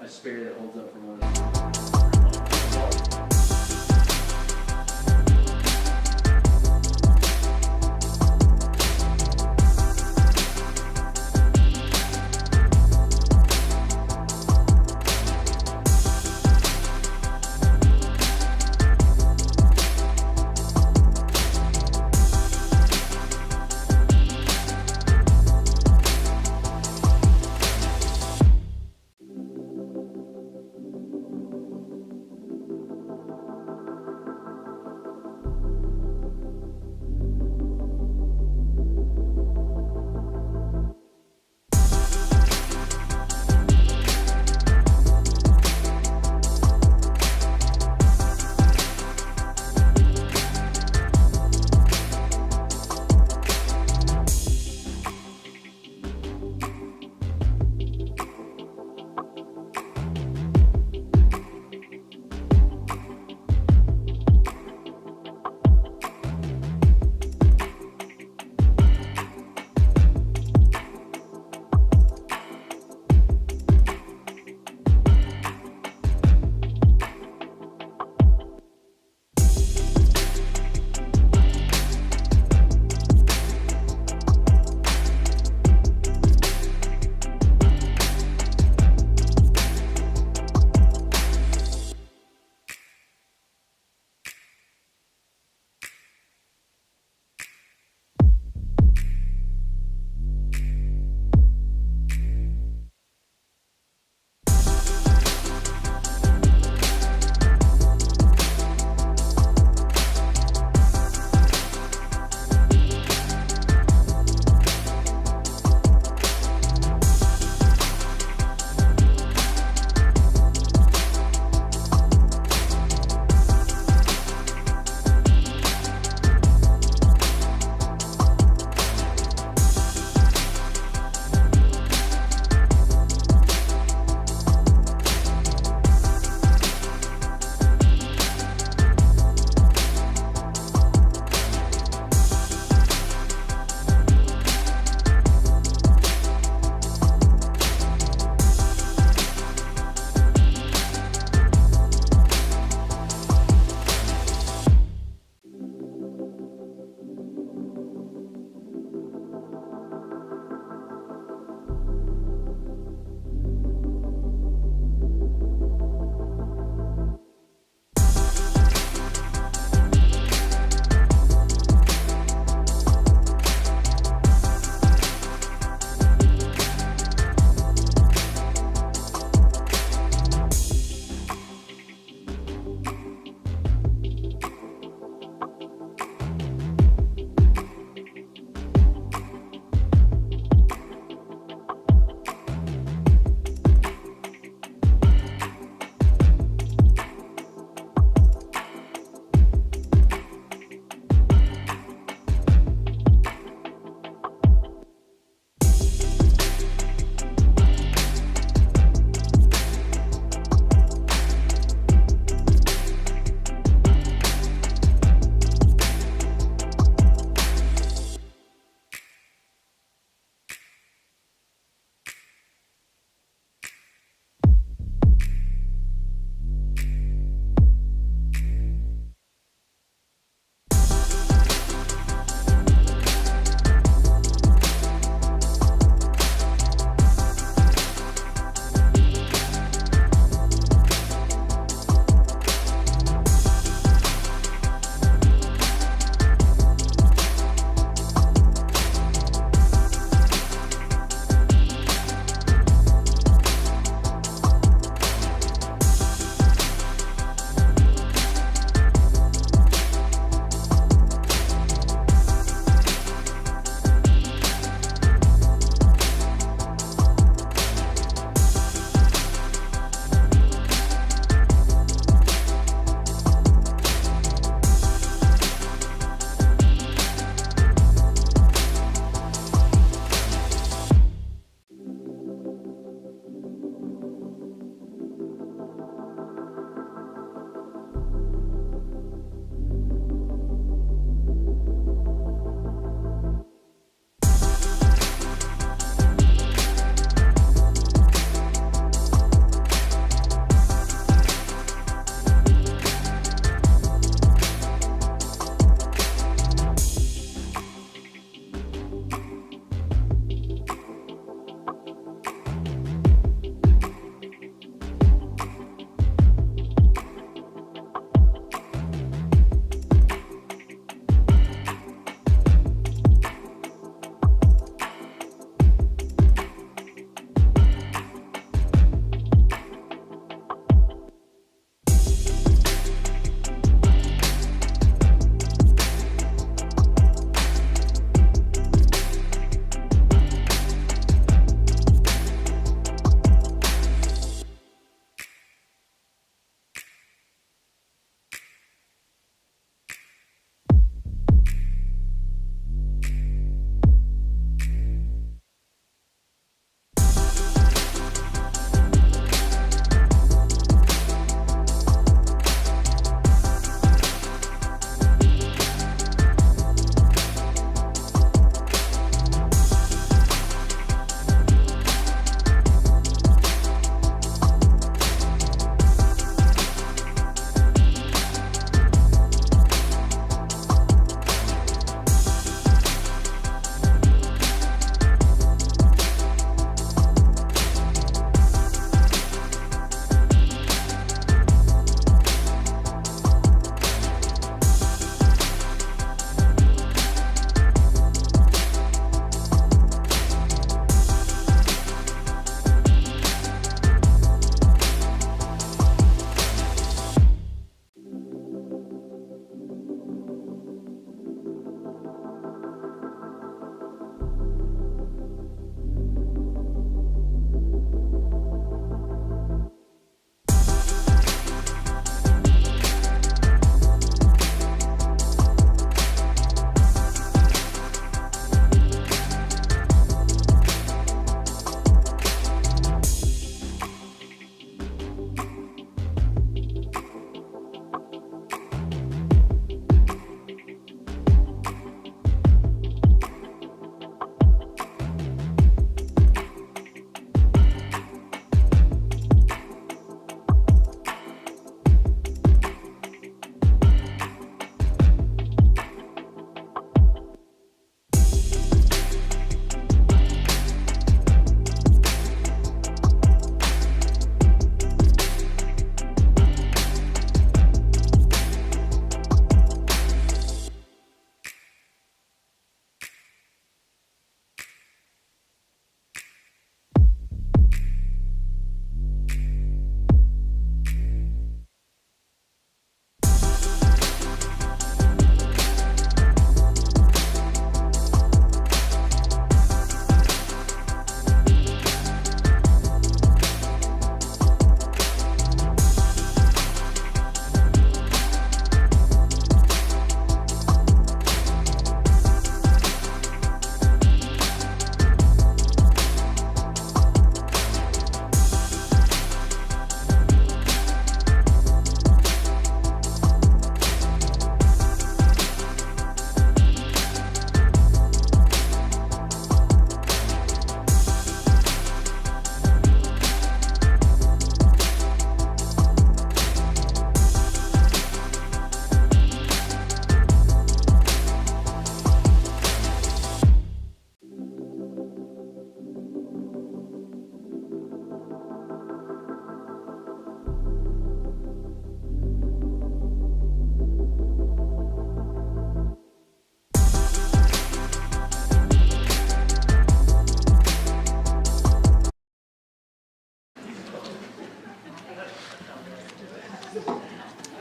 a spare that holds up for one.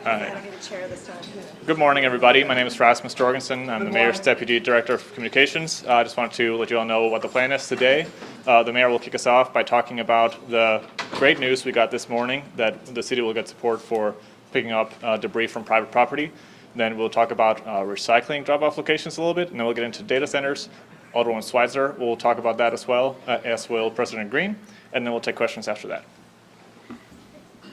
I don't need a chair this time. Good morning, everybody. My name is Rasmus Jorgensen. I'm the Mayor's Deputy Director of Communications. I just wanted to let you all know what the plan is today. The Mayor will kick us off by talking about the great news we got this morning that the city will get support for picking up debris from private property. Then we'll talk about recycling drop-off locations a little bit, and then we'll get into data centers. Alderwoman Schweitzer will talk about that as well, as will President Green, and then we'll take questions after that.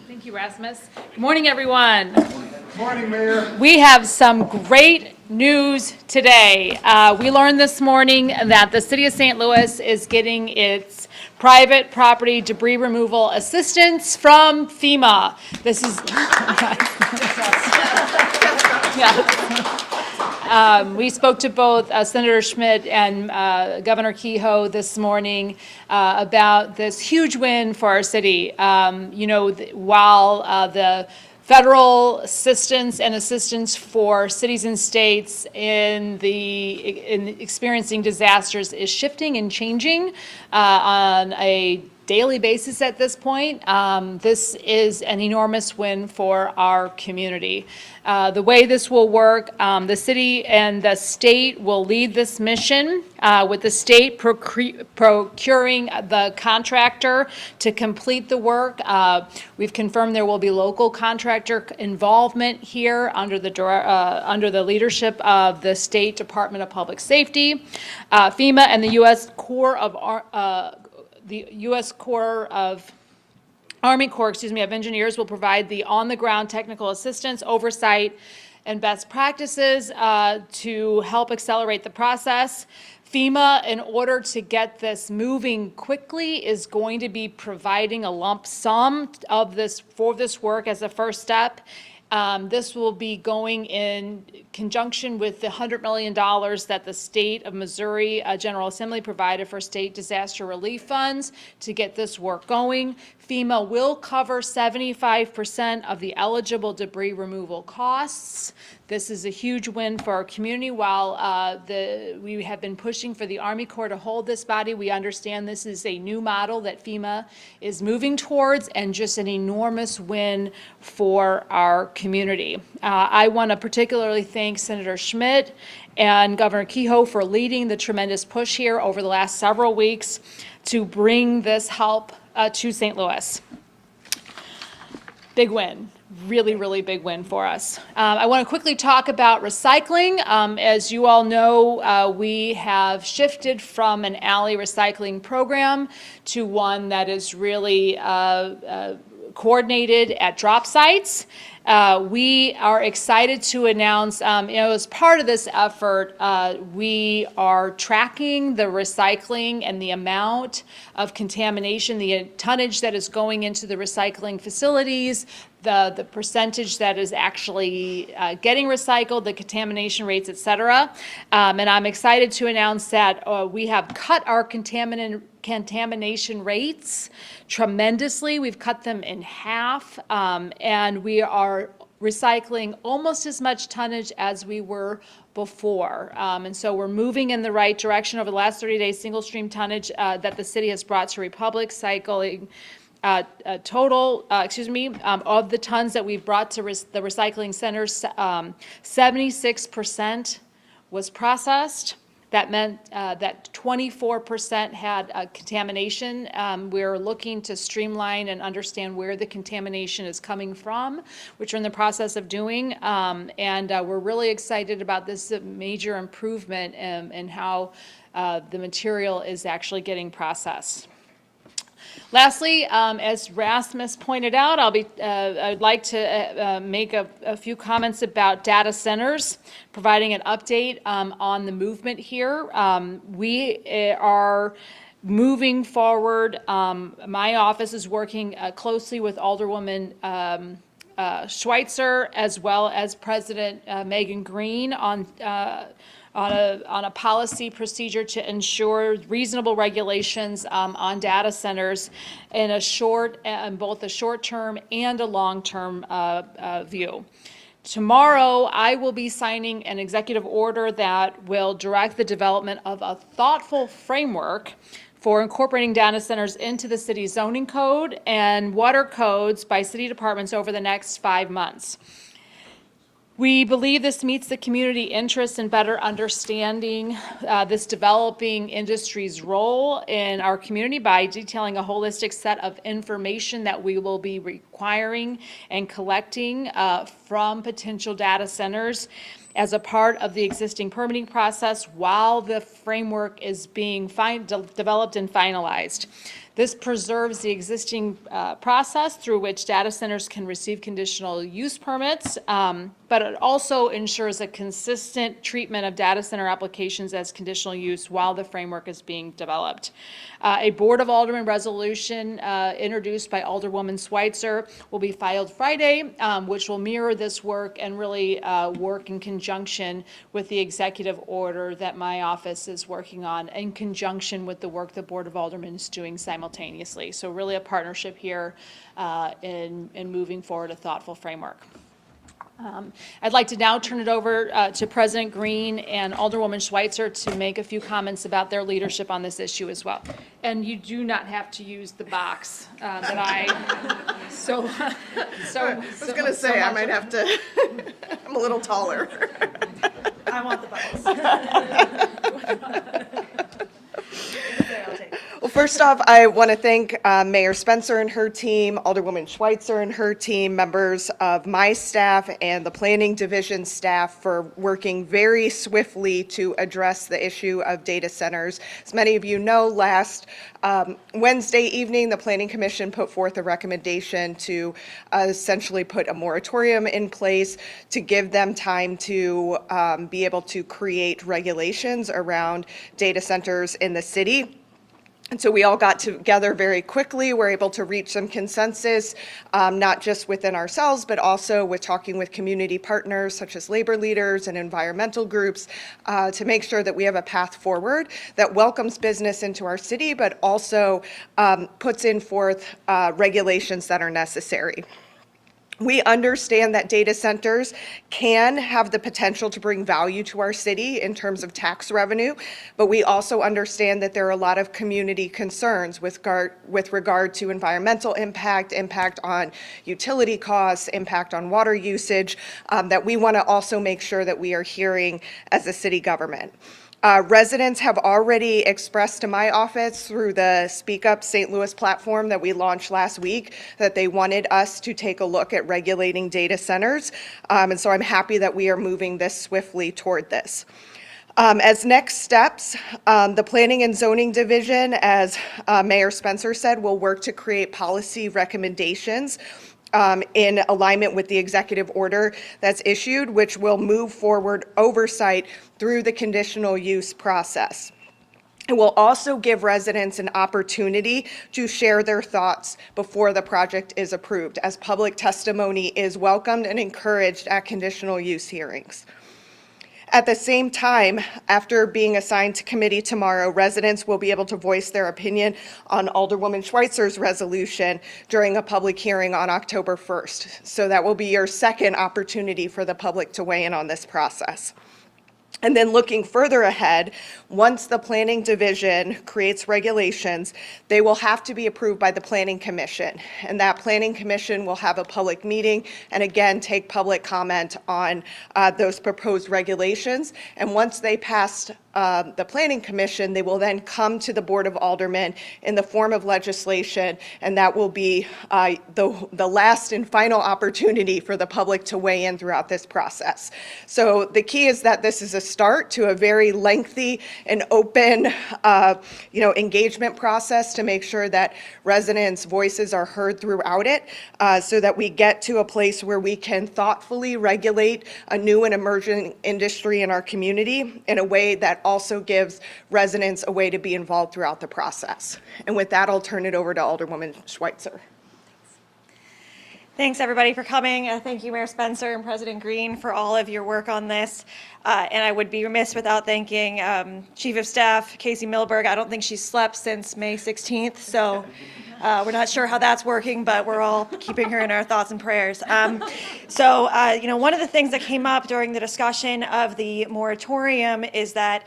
Thank you, Rasmus. Good morning, everyone. Good morning, Mayor. We have some great news today. We learned this morning that the City of St. Louis is getting its private property debris removal assistance from FEMA. This is... we spoke to both Senator Schmidt and Governor Kehoe this morning about this huge win for our city. While the federal assistance for cities and states in experiencing disasters is shifting and changing on a daily basis at this point. This is an enormous win for our community. The way this will work, the city and the state will lead this mission, with the state procuring the contractor to complete the work. We've confirmed there will be local contractor involvement here under the leadership of the State Department of Public Safety, FEMA, and the U.S. Army Corps of Engineers will provide the on-the-ground technical assistance, oversight, and best practices to help accelerate the process. FEMA, in order to get this moving quickly, is going to be providing a lump sum of for this work as a first step. This will be going in conjunction with the $100 million that the state of Missouri General Assembly provided for state disaster relief funds to get this work going. FEMA will cover 75% of the eligible debris removal costs. This is a huge win for our community. While we have been pushing for the Army Corps to hold this body, we understand this is a new model that FEMA is moving towards, and just an enormous win for our community. I want to particularly thank Senator Schmidt and Governor Kehoe for leading the tremendous push here over the last several weeks to bring this help to St. Louis. Big win. Really, really big win for us. I want to quickly talk about recycling. As you all know, we have shifted from an alley recycling program to one that is really coordinated at drop sites. We are excited to announce, as part of this effort, we are tracking the recycling and the amount of contamination, the tonnage that is going into the recycling facilities, the percentage that is actually getting recycled, the contamination rates, et cetera. And I'm excited to announce that we have cut our contamination rates tremendously. We've cut them in half, and we are recycling almost as much tonnage as we were before. And so we're moving in the right direction. Over the last 30 days, single stream tonnage that the city has brought to Republic cycling of the tons that we've brought to the recycling centers, 76% was processed. That meant that 24% had contamination. We're looking to streamline and understand where the contamination is coming from, which we're in the process of doing. And we're really excited about this major improvement in how the material is actually getting processed. Lastly, as Rasmus pointed out, I'd like to make a few comments about data centers, providing an update on the movement here. We are moving forward. My office is working closely with Alderwoman Schweitzer, as well as President Megan Green on a policy procedure to ensure reasonable regulations on data centers in both a short-term and a long-term view. Tomorrow, I will be signing an executive order that will direct the development of a thoughtful framework for incorporating data centers into the city zoning code and water codes by city departments over the next 5 months. We believe this meets the community interest in better understanding this developing industry's role in our community by detailing a holistic set of information that we will be requiring and collecting from potential data centers as a part of the existing permitting process while the framework is being developed and finalized. This preserves the existing process through which data centers can receive conditional use permits, but it also ensures a consistent treatment of data center applications as conditional use while the framework is being developed. A Board of Aldermen resolution introduced by Alderwoman Schweitzer will be filed Friday, which will mirror this work and really work in conjunction with the executive order that my office is working on, in conjunction with the work the Board of Aldermen is doing simultaneously. So really a partnership here in moving forward a thoughtful framework. I'd like to now turn it over to President Green and Alderwoman Schweitzer to make a few comments about their leadership on this issue as well. And you do not have to use the box that I I was going to say, I might have to, I'm a little taller. I want the box. Well, first off, I want to thank Mayor Spencer and her team, Alderwoman Schweitzer and her team, members of my staff and the Planning Division staff for working very swiftly to address the issue of data centers. As many of you know, last Wednesday evening, the Planning Commission put forth a recommendation to essentially put a moratorium in place to give them time to be able to create regulations around data centers in the city. And so we all got together very quickly. We're able to reach some consensus, not just within ourselves, but also with talking with community partners such as labor leaders and environmental groups to make sure that we have a path forward that welcomes business into our city, but also puts in forth regulations that are necessary. We understand that data centers can have the potential to bring value to our city in terms of tax revenue, but we also understand that there are a lot of community concerns with regard to environmental impact on utility costs, impact on water usage, that we want to also make sure that we are hearing as a city government. Residents have already expressed to my office through the Speak Up St. Louis platform that we launched last week that they wanted us to take a look at regulating data centers. And so I'm happy that we are moving this swiftly toward this. As next steps, the Planning and Zoning Division, as Mayor Spencer said, will work to create policy recommendations in alignment with the executive order that's issued, which will move forward oversight through the conditional use process. It will also give residents an opportunity to share their thoughts before the project is approved, as public testimony is welcomed and encouraged at conditional use hearings. At the same time, after being assigned to committee tomorrow, residents will be able to voice their opinion on Alderwoman Schweitzer's resolution during a public hearing on October 1st. So that will be your second opportunity for the public to weigh in on this process. And then looking further ahead, once the Planning Division creates regulations, they will have to be approved by the Planning Commission. And that Planning Commission will have a public meeting and again take public comment on those proposed regulations. And once they pass the Planning Commission, they will then come to the Board of Aldermen in the form of legislation, and that will be the last and final opportunity for the public to weigh in throughout this process. So the key is that this is a start to a very lengthy and open engagement process to make sure that residents' voices are heard throughout it, so that we get to a place where we can thoughtfully regulate a new and emerging industry in our community in a way that also gives residents a way to be involved throughout the process. And with that, I'll turn it over to Alderwoman Schweitzer. Thanks, everybody, for coming. Thank you, Mayor Spencer and President Green, for all of your work on this. And I would be remiss without thanking Chief of Staff Casey Milberg. I don't think she's slept since May 16th, so we're not sure how that's working, but we're all keeping her in our thoughts and prayers. One of the things that came up during the discussion of the moratorium is that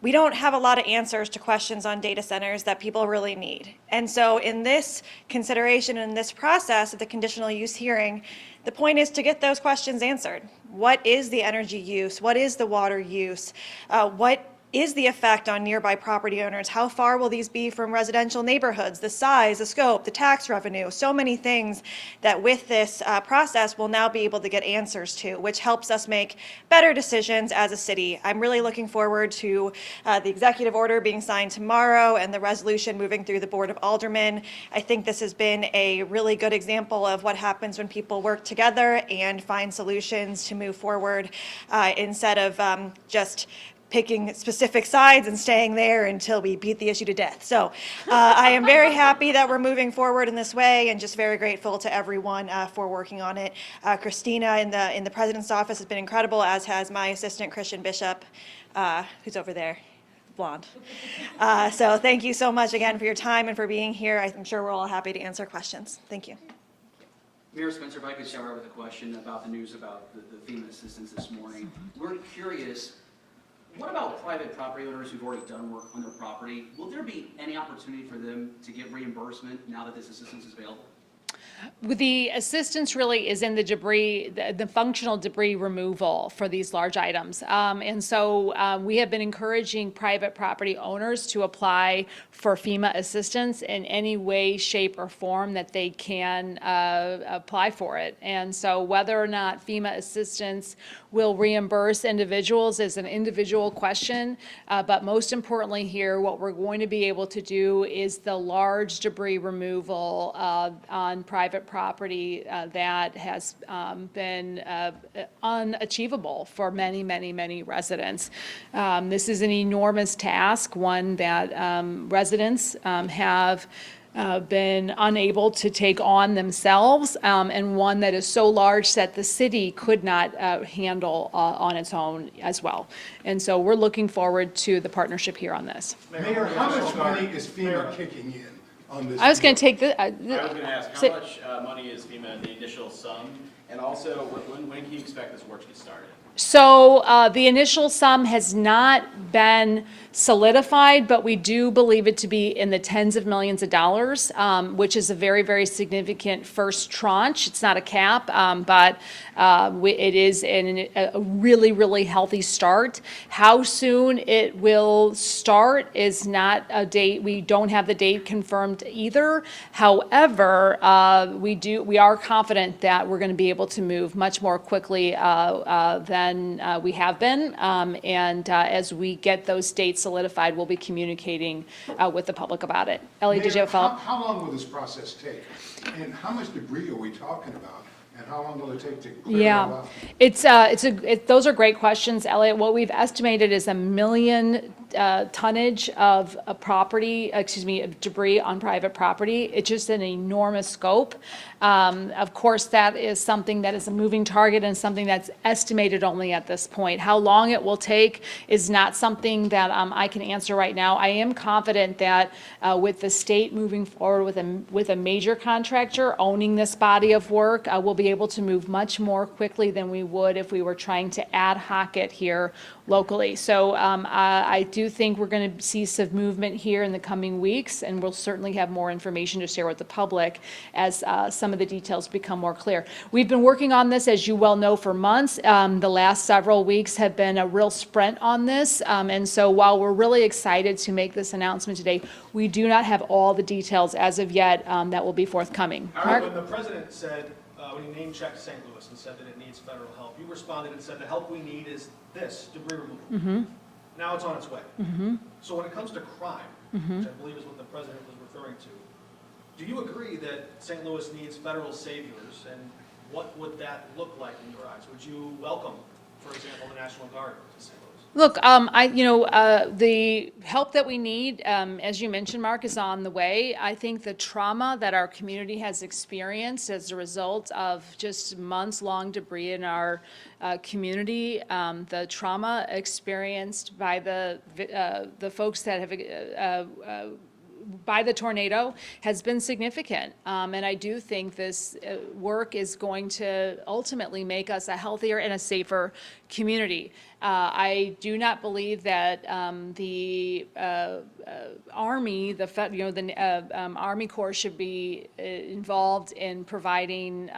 we don't have a lot of answers to questions on data centers that people really need. And so in this consideration, in this process of the conditional use hearing, the point is to get those questions answered. What is the energy use? What is the water use? What is the effect on nearby property owners? How far will these be from residential neighborhoods? The size, the scope, the tax revenue, so many things that with this process we'll now be able to get answers to, which helps us make better decisions as a city. I'm really looking forward to the executive order being signed tomorrow and the resolution moving through the Board of Aldermen. I think this has been a really good example of what happens when people work together and find solutions to move forward instead of just picking specific sides and staying there until we beat the issue to death. So I am very happy that we're moving forward in this way and just very grateful to everyone for working on it. Christina in the president's office has been incredible, as has my assistant Christian Bishop, who's over there, blonde. So thank you so much again for your time and for being here. I'm sure we're all happy to answer questions. Thank you. Mayor Spencer, if I could start with a question about the news about the FEMA assistance this morning. We're curious, what about private property owners who've already done work on their property? Will there be any opportunity for them to get reimbursement now that this assistance is available? The assistance really is in the debris, the functional debris removal for these large items. And so we have been encouraging private property owners to apply for FEMA assistance in any way, shape, or form that they can apply for it. And so whether or not FEMA assistance will reimburse individuals is an individual question. But most importantly here, what we're going to be able to do is the large debris removal on private property that has been unachievable for many, many, many residents. This is an enormous task, one that residents have been unable to take on themselves, and one that is so large that the city could not handle on its own as well. And so we're looking forward to the partnership here on this. Mayor, how much money is FEMA kicking in on this? I was going to take the. I was going to ask, how much money is FEMA in the initial sum? And also, when can you expect this work to get started? So the initial sum has not been solidified, but we do believe it to be in the tens of millions of dollars, which is a very, very significant first tranche. It's not a cap, but it is a really, really healthy start. How soon it will start is not a date. We don't have the date confirmed either. However, we are confident that we're going to be able to move much more quickly than we have been. And as we get those dates solidified, we'll be communicating with the public about it. Ellie, did you have a follow-up? How long will this process take? And how much debris are we talking about? And how long will it take to clear it all out? Those are great questions, Elliot. What we've estimated is 1 million tonnage of debris on private property. It's just an enormous scope. Of course, that is something that is a moving target and something that's estimated only at this point. How long it will take is not something that I can answer right now. I am confident that with the state moving forward with a major contractor owning this body of work, we'll be able to move much more quickly than we would if we were trying to ad hoc it here locally. So I do think we're going to see some movement here in the coming weeks, and we'll certainly have more information to share with the public as some of the details become more clear. We've been working on this, as you well know, for months. The last several weeks have been a real sprint on this, and so while we're really excited to make this announcement today, we do not have all the details as of yet that will be forthcoming. Mark? When the president said, when he name-checked St. Louis and said that it needs federal help, you responded and said the help we need is this, debris removal. Now it's on its way. So when it comes to crime, which I believe is what the president was referring to, do you agree that St. Louis needs federal saviors, and what would that look like in your eyes? Would you welcome, for example, the National Guard to St. Louis? Look, the help that we need, as you mentioned, Mark, is on the way. I think the trauma that our community has experienced as a result of just months-long debris in our community, the trauma experienced by the folks that have by the tornado has been significant. And I do think this work is going to ultimately make us a healthier and a safer community. I do not believe that the Army, the Army Corps should be involved in providing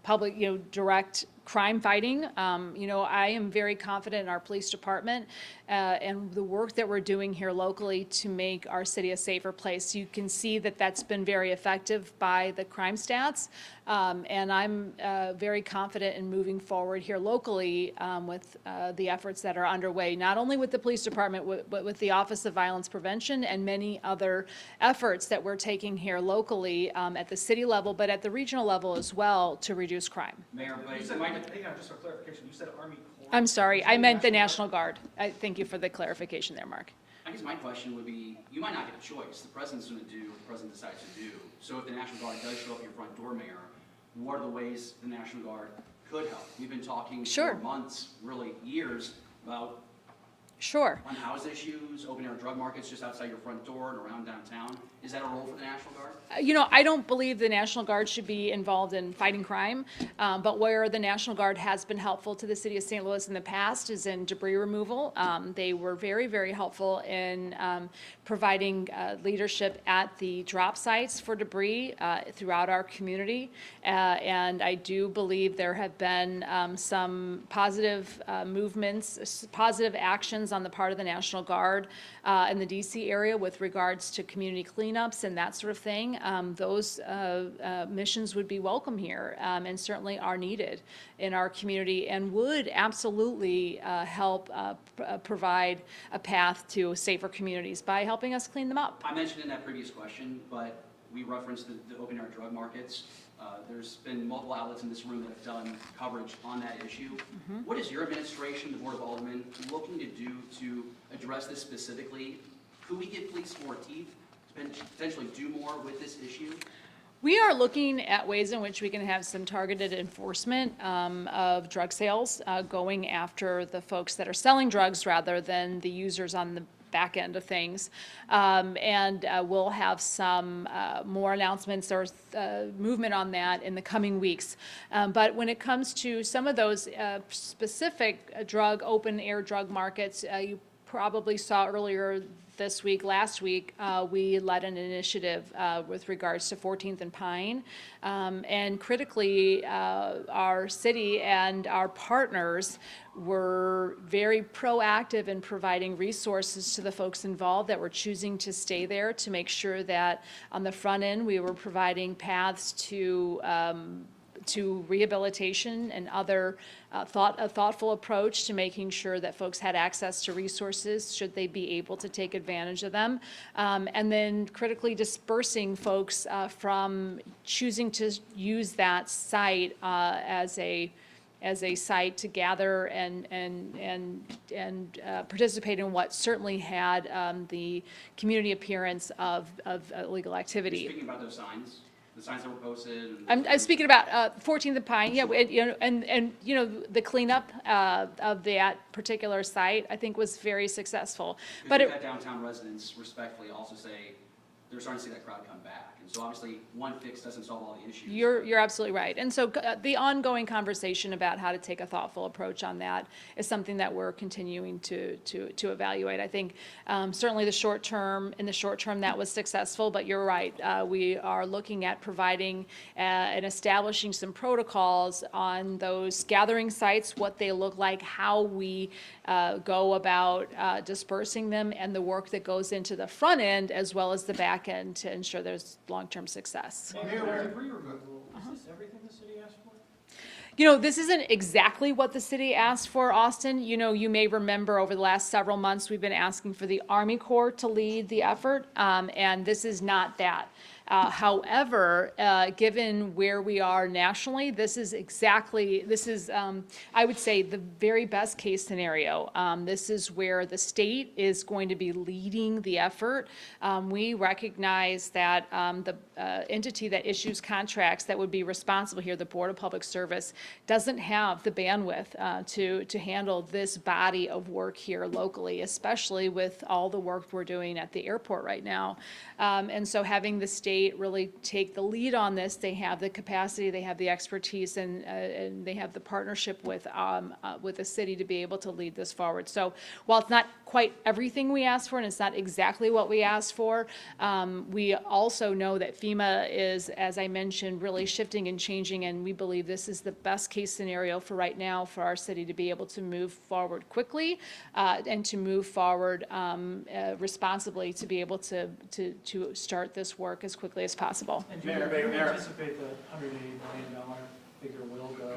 public, direct crime fighting. I am very confident in our police department and the work that we're doing here locally to make our city a safer place. You can see that that's been very effective by the crime stats. And I'm very confident in moving forward here locally with the efforts that are underway, not only with the police department, but with the Office of Violence Prevention and many other efforts that we're taking here locally at the city level, but at the regional level as well to reduce crime. Mayor, but You said, hang on, just for clarification, you said Army Corps? I'm sorry, Did you I say meant the National National Guard. Thank you for the clarification there, Mark. I guess my question would be, you might not get a choice. The president's going to do what the president decides to do. So if the National Guard does show up at your front door, Mayor, what are the ways the National Guard could help? We've been talking Sure. for months, really years, about Sure. unhoused issues, open air drug markets just outside your front door and around downtown. Is that a role for the National Guard? I don't believe the National Guard should be involved in fighting crime, but where the National Guard has been helpful to the city of St. Louis in the past is in debris removal. They were very, very helpful in providing leadership at the drop sites for debris throughout our community. And I do believe there have been some positive movements, positive actions on the part of the National Guard in the DC area with regards to community cleanups and that sort of thing. Those missions would be welcome here and certainly are needed in our community and would absolutely help provide a path to safer communities by helping us clean them up. I mentioned in that previous question, but we referenced the open air drug markets. There's been multiple outlets in this room that have done coverage on that issue. What is your administration, the Board of Aldermen, looking to do to address this specifically? Could we give police more teeth to potentially do more with this issue? We are looking at ways in which we can have some targeted enforcement of drug sales, going after the folks that are selling drugs rather than the users on the back end of things. And we'll have some more announcements or movement on that in the coming weeks. But when it comes to some of those specific open air drug markets, you probably saw earlier this week, last week, we led an initiative with regards to 14th and Pine. And critically, our city and our partners were very proactive in providing resources to the folks involved that were choosing to stay there to make sure that on the front end, we were providing paths to rehabilitation and other a thoughtful approach to making sure that folks had access to resources should they be able to take advantage of them. And then critically dispersing folks from choosing to use that site as a site to gather and participate in what certainly had the community appearance of illegal activity. Speaking about those signs, the signs that were posted. I'm speaking about 14th and Pine, yeah, and the cleanup of that particular site, I think, was very successful. But we've had downtown residents respectfully also say they're starting to see that crowd come back. And so obviously one fix doesn't solve all the issues. You're absolutely right. And so the ongoing conversation about how to take a thoughtful approach on that is something that we're continuing to evaluate. I think certainly in the short term that was successful, but you're right. We are looking at providing and establishing some protocols on those gathering sites, what they look like, how we go about dispersing them, and the work that goes into the front end as well as the back end to ensure there's long-term success. Mayor, debris removal. Is this everything the city asked for? This isn't exactly what the city asked for, Austin. You may remember over the last several months, we've been asking for the Army Corps to lead the effort, and this is not that. However, given where we are nationally, this is, I would say, the very best case scenario. This is where the state is going to be leading the effort. We recognize that the entity that issues contracts that would be responsible here, the Board of Public Service, doesn't have the bandwidth to handle this body of work here locally, especially with all the work we're doing at the airport right now. And so having the state really take the lead on this, they have the capacity, they have the expertise, and they have the partnership with the city to be able to lead this forward. So while it's not quite everything we asked for, and it's not exactly what we asked for, we also know that FEMA is, as I mentioned, really shifting and changing, and we believe this is the best case scenario for right now for our city to be able to move forward quickly and to move forward responsibly to be able to start this work as quickly as possible. And do you anticipate the $180 million figure will go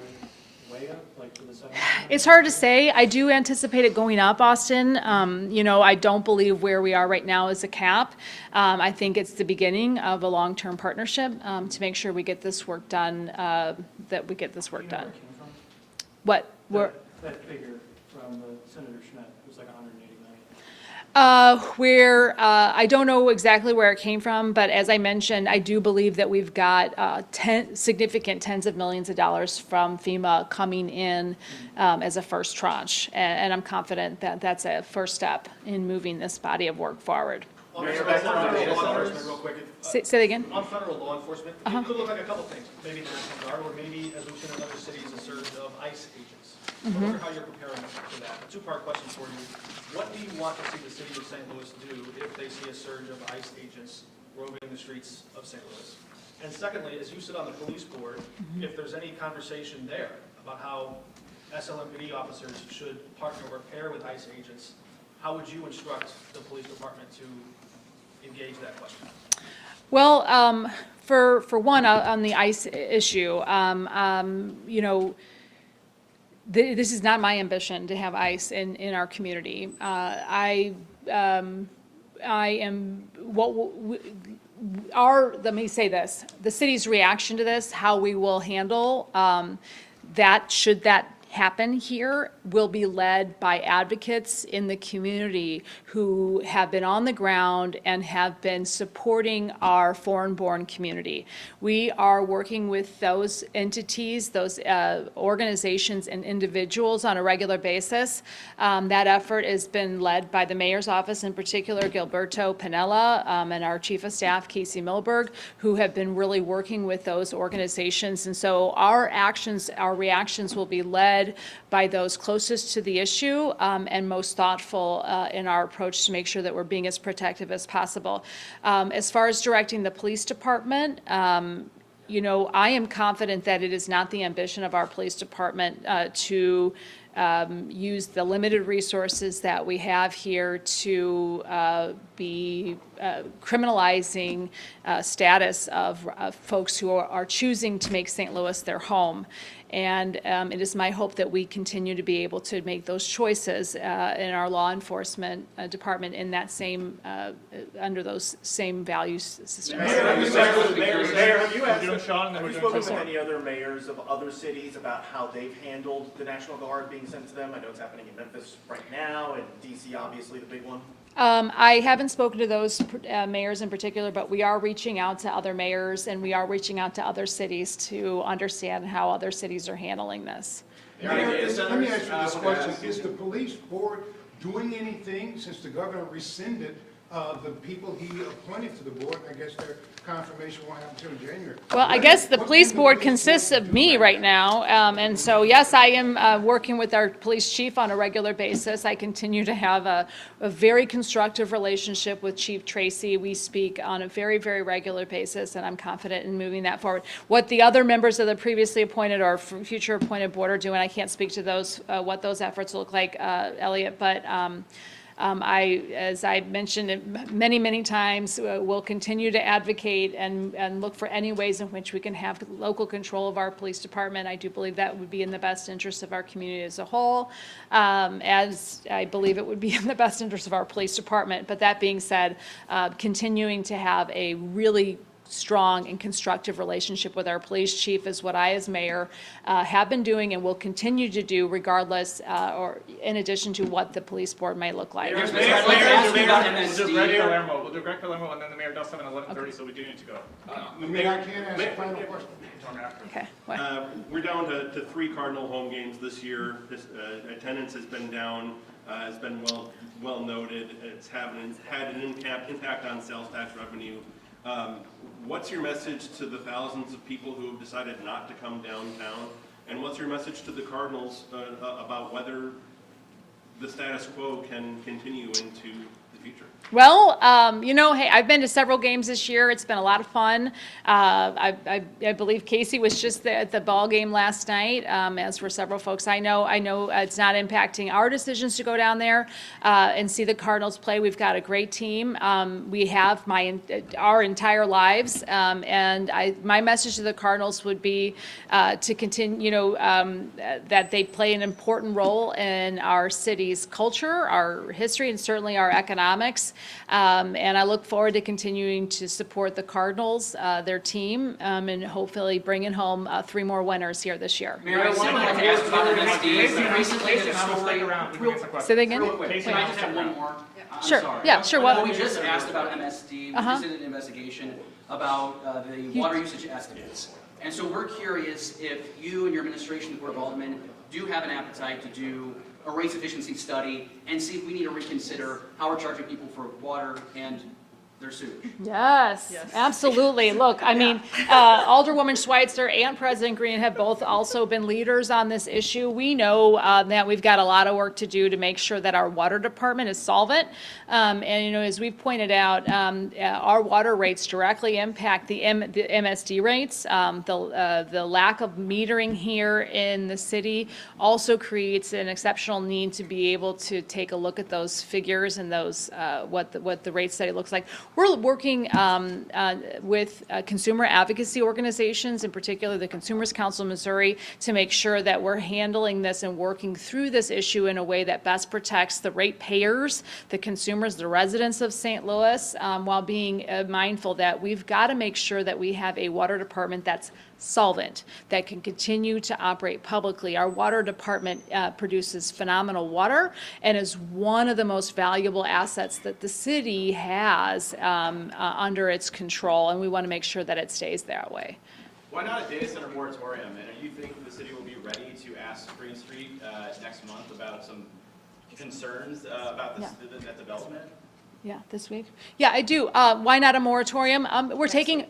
way up, like to the 700? It's hard to say. I do anticipate it going up, Austin. I don't believe where we are right now is a cap. I think it's the beginning of a long-term partnership to make sure we get this work done, that we get this work Do you know done. where it came from? What? Where? That figure from Senator Schmidt, it was like 180 million. I don't know exactly where it came from, but as I mentioned, I do believe that we've got significant tens of millions of dollars from FEMA coming in as a first tranche. And I'm confident that that's a first step in moving this body of work forward. On federal law enforcement, real quick. Say that again? On federal law enforcement, it could look like a couple things. Maybe National Guard, or maybe, as we've seen in other cities, a surge of ICE agents. I wonder how you're preparing for that. A two-part question for you. What do you want to see the city of St. Louis do if they see a surge of ICE agents roving the streets of St. Louis? And secondly, as you sit on the police board, if there's any conversation there about how SLMPD officers should partner or pair with ICE agents, how would you instruct the police department to engage that question? Well, for one, on the ICE issue, this is not my ambition to have ICE in our community. Let me say this, the city's reaction to this, how we will handle that, should that happen here, will be led by advocates in the community who have been on the ground and have been supporting our foreign-born community. We are working with those entities, those organizations and individuals on a regular basis. That effort has been led by the mayor's office, in particular Gilberto Pinella, and our chief of staff, Casey Milberg, who have been really working with those organizations. And so our reactions will be led by those closest to the issue and most thoughtful in our approach to make sure that we're being as protective as possible. As far as directing the police department, I am confident that it is not the ambition of our police department to use the limited resources that we have here to be criminalizing status of folks who are choosing to make St. Louis their home. And it is my hope that we continue to be able to make those choices in our law enforcement department in that same, under those same value systems. Mayor, have you doing Sean, and then have we're you doing spoken with any other mayors of other cities about how they've handled the National Guard being sent to them? I know it's happening in Memphis right now, and DC obviously the big one. I haven't spoken to those mayors in particular, but we are reaching out to other mayors and we are reaching out to other cities to understand how other cities are handling this. Let me ask you this question. Is the police board doing anything since the governor rescinded the people he appointed to the board? I guess their confirmation won't happen until January. Well, I guess the police board consists of me right now, and so yes, I am working with our police chief on a regular basis. I continue to have a very constructive relationship with Chief Tracy. We speak on a very, very regular basis, and I'm confident in moving that forward. What the other members of the previously appointed or future appointed board are doing, I can't speak to those, what those efforts look like, Elliot, but as I mentioned many, many times, we'll continue to advocate and look for any ways in which we can have local control of our police department. I do believe that would be in the best interest of our community as a whole, as I believe it would be in the best interest of our police department. But that being said, continuing to have a really strong and constructive relationship with our police chief is what I, as mayor, have been doing and will continue to do regardless, or in addition to what the police board may look like. Mayor Spencer, I'd like to ask you about We'll do MSD. Greg Palermo, we'll do Greg Palermo, and then the mayor does something at 11:30, so we do need to go. Mayor, I can't ask a final question. Okay. What? We're down to 3 Cardinal home games this year. Attendance has been down, has been well noted. It's had an impact on sales tax revenue. What's your message to the thousands of people who have decided not to come downtown? And what's your message to the Cardinals about whether the status quo can continue into the future? Well, hey, I've been to several games this year. It's been a lot of fun. I believe Casey was just at the ball game last night, as were several folks I know. I know it's not impacting our decisions to go down there and see the Cardinals play. We've got a great team. We have our entire lives, and my message to the Cardinals would be to continue, that they play an important role in our city's culture, our history, and certainly our economics. And I look forward to continuing to support the Cardinals, their team, and hopefully bringing home 3 more winners here this year. Mayor, I would like to ask about MSD. Recently, did a story. Say that again? Real quick, can I just have one more? I'm Sure. sorry. Yeah, sure. Well, What? we just asked about MSD, we Uh-huh. just did an investigation about the water usage estimates. And so we're curious if you and your administration, the Board of Aldermen, do have an appetite to do a race efficiency study and see if we need to reconsider how we're charging people for water and their sewage. Yes, absolutely. Look, I mean, Alderwoman Schweitzer and President Green have both also been leaders on this issue. We know that we've got a lot of work to do to make sure that our water department is solvent. And, as we've pointed out, our water rates directly impact the MSD rates. The lack of metering here in the city also creates an exceptional need to be able to take a look at those figures and those what the rate study looks like. We're working with consumer advocacy organizations, in particular the Consumers Council of Missouri, to make sure that we're handling this and working through this issue in a way that best protects the ratepayers, the consumers, the residents of St. Louis, while being mindful that we've got to make sure that we have a water department that's solvent, that can continue to operate publicly. Our water department produces phenomenal water and is one of the most valuable assets that the city has under its control, and we want to make sure that it stays that way. Why not a data center moratorium? And do you think the city will be ready to ask Green Street next month about some concerns about that development? Yeah, this week? Yeah, I do. Why not a moratorium? We're taking.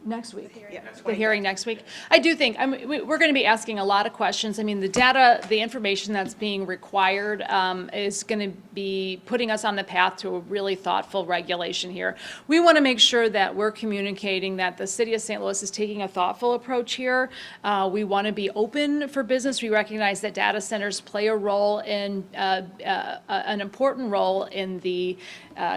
Next week. Yeah. The hearing next week. I do think, we're going to be asking a lot of questions. I mean, the data, the information that's being required is going to be putting us on the path to a really thoughtful regulation here. We want to make sure that we're communicating that the city of St. Louis is taking a thoughtful approach here. We want to be open for business. We recognize that data centers play a role in, an important role in the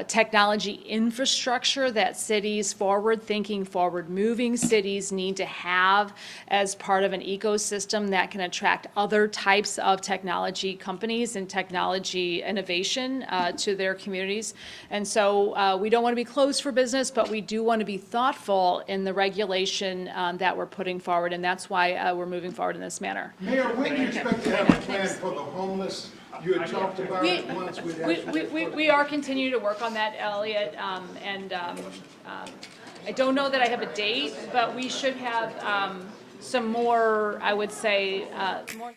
technology infrastructure that cities, forward-thinking, forward-moving cities need to have as part of an ecosystem that can attract other types of technology companies and technology innovation to their communities. And so we don't want to be closed for business, but we do want to be thoughtful in the regulation that we're putting forward, and that's why we're moving forward in this manner. Mayor, when do you expect to have a plan for the homeless? You had talked about it once with We are continuing to work on that, Elliot, and I don't know that I have a date, but we should have some more, I would say, more.